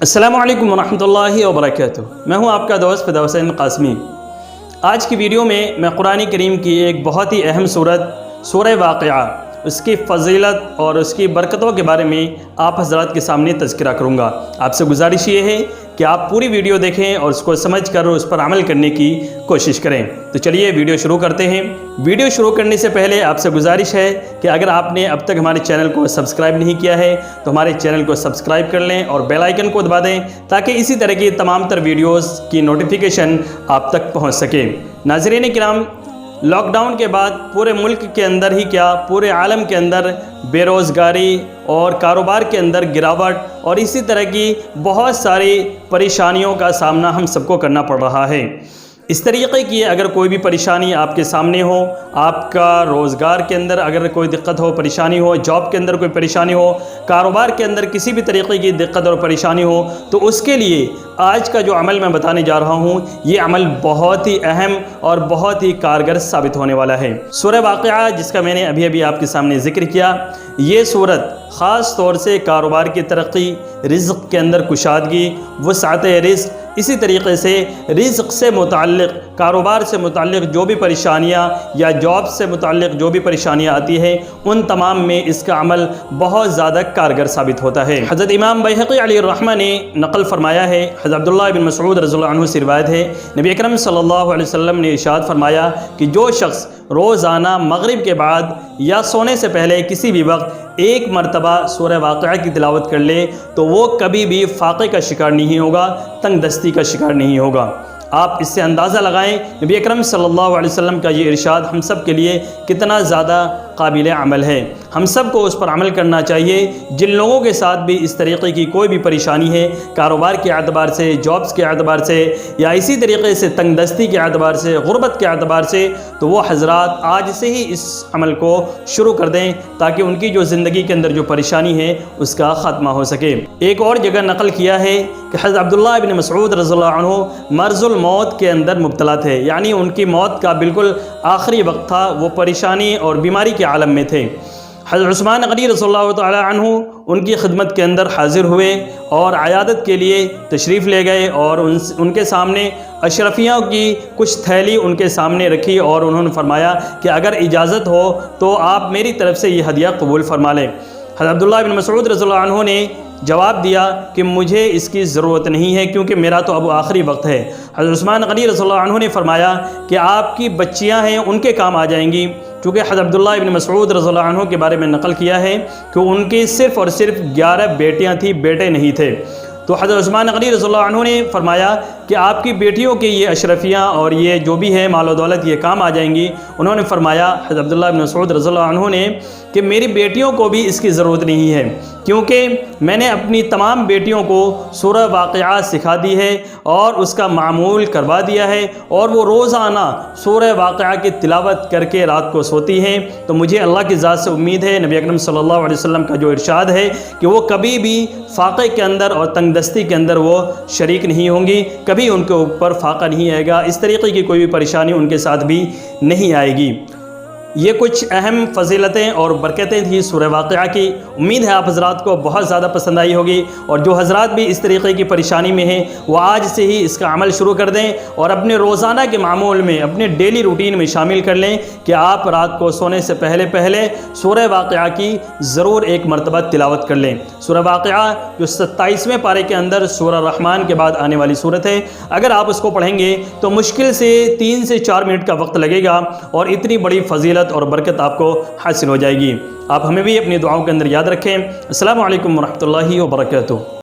السلام علیکم ورحمۃ اللہ وبرکاتہ۔ میں ہوں آپ کا دوست فدا حسین قاسمی۔ آج کی ویڈیو میں قرآن کریم کی ایک بہت ہی اہم صورت سورہ واقعہ، اس کی فضیلت اور اس کی برکتوں کے بارے میں آپ حضرات کے سامنے تذکرہ کروں گا۔ آپ سے گزارش یہ ہے کہ آپ پوری ویڈیو دیکھیں اور اس کو سمجھ کر اس پر عمل کرنے کی کوشش کریں۔ تو چلیے ویڈیو شروع کرتے ہیں۔ ویڈیو شروع کرنے سے پہلے آپ سے گزارش ہے کہ اگر آپ نے اب تک ہمارے چینل کو سبسکرائب نہیں کیا ہے تو ہمارے چینل کو سبسکرائب کر لیں اور بیل آئیکن کو دبا دیں تاکہ اسی طرح کی تمام تر ویڈیوز کی نوٹیفیکیشن آپ تک پہنچ سکے۔ ناظرین کرام، لاک ڈاؤن کے بعد پورے ملک کے اندر ہی کیا پورے عالم کے اندر بے روزگاری اور کاروبار کے اندر گراوٹ اور اسی طرح کی بہت ساری پریشانیوں کا سامنا ہم سب کو کرنا پڑ رہا ہے۔ اس طریقے کی اگر کوئی بھی پریشانی آپ کے سامنے ہو، آپ کا روزگار کے اندر اگر کوئی دقت ہو، پریشانی ہو، جاب کے اندر کوئی پریشانی ہو، کاروبار کے اندر کسی بھی طریقے کی دقت اور پریشانی ہو، تو اس کے لیے آج کا جو عمل میں بتانے جا رہا ہوں یہ عمل بہت ہی اہم اور بہت ہی کارگر ثابت ہونے والا ہے۔ سورہ واقعہ، جس کا میں نے ابھی آپ کے سامنے ذکر کیا، یہ سورت خاص طور سے کاروبار کی ترقی، رزق کے اندر کشادگی، وسعت رزق، اسی طریقے سے رزق سے متعلق، کاروبار سے متعلق جو بھی پریشانیاں یا جاب سے متعلق جو بھی پریشانیاں آتی ہیں ان تمام میں اس کا عمل بہت زیادہ کارگر ثابت ہوتا ہے۔ حضرت امام بیہقی علیہ الرحمہ نے نقل فرمایا ہے، حضرت عبداللہ بن مسعود رضی اللہ عنہ سے روایت ہے، نبی اکرم صلی اللہ علیہ وسلم نے ارشاد فرمایا کہ جو شخص روزانہ مغرب کے بعد یا سونے سے پہلے کسی بھی وقت ایک مرتبہ سورہ واقعہ کی تلاوت کر لے تو وہ کبھی بھی فاقے کا شکار نہیں ہوگا، تنگ دستی کا شکار نہیں ہوگا۔ آپ اس سے اندازہ لگائیں نبی اکرم صلی اللہ علیہ وسلم کا یہ ارشاد ہم سب کے لیے کتنا زیادہ قابل عمل ہے۔ ہم سب کو اس پر عمل کرنا چاہیے۔ جن لوگوں کے ساتھ بھی اس طریقے کی کوئی بھی پریشانی ہے، کاروبار کے اعتبار سے، جابس کے اعتبار سے یا اسی طریقے سے تنگ دستی کے اعتبار سے، غربت کے اعتبار سے، تو وہ حضرات آج سے ہی اس عمل کو شروع کر دیں تاکہ ان کی جو زندگی کے اندر جو پریشانی ہے اس کا خاتمہ ہو سکے۔ ایک اور جگہ نقل کیا ہے کہ حضرت عبداللہ بن مسعود رضی اللہ عنہ مرض الموت کے اندر مبتلا تھے، یعنی ان کی موت کا بالکل آخری وقت تھا، وہ پریشانی اور بیماری کے عالم میں تھے۔ حضرت عثمان غنی رضی اللہ تعالی عنہ ان کی خدمت کے اندر حاضر ہوئے اور عیادت کے لیے تشریف لے گئے اور ان کے سامنے اشرفیوں کی کچھ تھیلی ان کے سامنے رکھی اور انہوں نے فرمایا کہ اگر اجازت ہو تو آپ میری طرف سے یہ ہدیہ قبول فرما لیں۔ حضرت عبداللہ بن مسعود رضی اللہ عنہ نے جواب دیا کہ مجھے اس کی ضرورت نہیں ہے کیونکہ میرا تو اب آخری وقت ہے۔ حضرت عثمان غنی رضی اللہ عنہ نے فرمایا کہ آپ کی بچیاں ہیں، ان کے کام آ جائیں گی، چونکہ حضرت عبداللہ بن مسعود رضی اللہ عنہ کے بارے میں نقل کیا ہے کہ ان کی صرف اور صرف 11 بیٹیاں تھیں، بیٹے نہیں تھے۔ تو حضرت عثمان غنی رضی اللہ عنہ نے فرمایا کہ آپ کی بیٹیوں کے یہ اشرفیاں اور یہ جو بھی ہے مال و دولت یہ کام آ جائیں گی۔ انہوں نے فرمایا حضرت عبداللہ بن مسعود رضی اللہ عنہ نے کہ میری بیٹیوں کو بھی اس کی ضرورت نہیں ہے کیونکہ میں نے اپنی تمام بیٹیوں کو سورہ واقعہ سکھا دی ہے اور اس کا معمول کروا دیا ہے اور وہ روزانہ سورہ واقعہ کی تلاوت کر کے رات کو سوتی ہیں، تو مجھے اللہ کی ذات سے امید ہے، نبی اکرم صلی اللہ علیہ وسلم کا جو ارشاد ہے کہ وہ کبھی بھی فاقے کے اندر اور تنگ دستی کے اندر وہ شریک نہیں ہوں گی، کبھی ان کے اوپر فاقہ نہیں آئے گا، اس طریقے کی کوئی بھی پریشانی ان کے ساتھ بھی نہیں آئے گی۔ یہ کچھ اہم فضیلتیں اور برکتیں تھیں سورہ واقعہ کی۔ امید ہے آپ حضرات کو بہت زیادہ پسند آئی ہوگی، اور جو حضرات بھی اس طریقے کی پریشانی میں ہیں وہ آج سے ہی اس کا عمل شروع کر دیں اور اپنے روزانہ کے معمول میں، اپنے ڈیلی روٹین میں شامل کر لیں کہ آپ رات کو سونے سے پہلے سورہ واقعہ کی ضرور ایک مرتبہ تلاوت کر لیں۔ سورہ واقعہ جو 27ویں پارے کے اندر سورہ رحمان کے بعد آنے والی صورت ہے، اگر آپ اس کو پڑھیں گے تو مشکل سے 3 سے 4 منٹ کا وقت لگے گا اور اتنی بڑی فضیلت اور برکت آپ کو حاصل ہو جائے گی۔ آپ ہمیں بھی اپنی دعاؤں کے اندر یاد رکھیں۔ السلام علیکم ورحمۃ اللہ وبرکاتہ۔